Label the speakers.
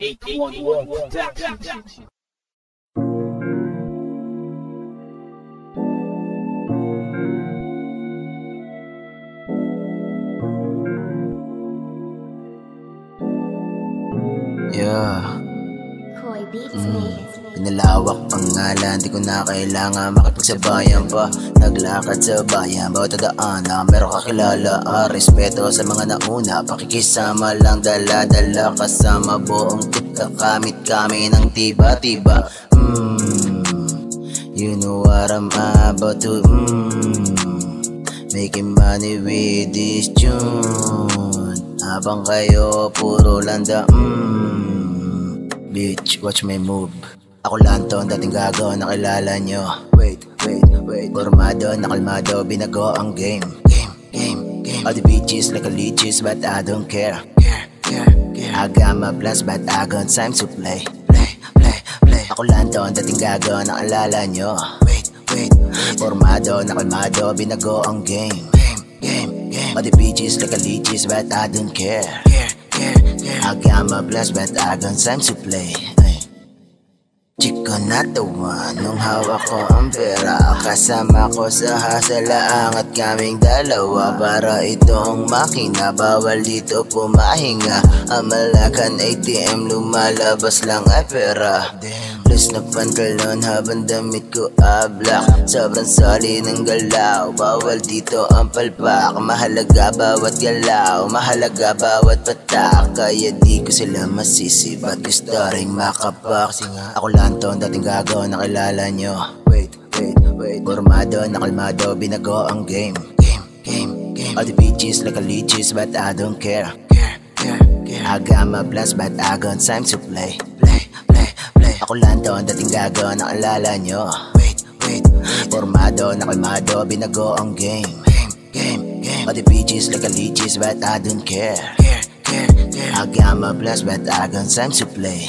Speaker 1: 811 Production.
Speaker 2: Yeah. Pinalawak pangalan, di ko na kailangan makipagsabayan pa. Naglakad sa bayan, bawat daan meron kakilala. Respeto sa mga nauna, pakikisama lang dala-dala. Kasama buong kita, kamit kami ng tiba-tiba. You know what I'm about to making money with this tune. Habang kayo puro landa Bitch, watch my move. Ako lang to, ang dating gagawa, nakilala nyo. Wait Formado, nakalmado, binago ang game. All the bitches like a leeches, but I don't care. I got my plans, but I got time to play. Ako lang to, ang dating gagawa, nakilala nyo. Wait Formado, nakalmado, binago ang game. All the bitches like a leeches, but I don't care. I got my plans, but I got time to play. Chico natawan nung hawak ko ang pera. Kasama ko sa hasalaang at kaming dalawa. Para itong makina, bawal dito pumahinga. Amalakan ATM, lumalabas lang ay pera. Plus na pantalon habang damit ko black. Sobrang solid ng galaw, bawal dito ang palpak. Mahalaga bawat galaw, mahalaga bawat patak. Kaya di ko sila masisi, ba't gusto rin makapak. Ako lang to, ang dating gagawa, nakilala nyo. Wait Formado, nakalmado, binago ang game. All the bitches like a leeches, but I don't care. I got my plans, but I got time to play. Ako lang to, ang dating gagawa, nakilala nyo. Wait Formado, nakalmado, binago ang game. All the bitches like a leeches, but I don't care. I got my plans, but I got time to play.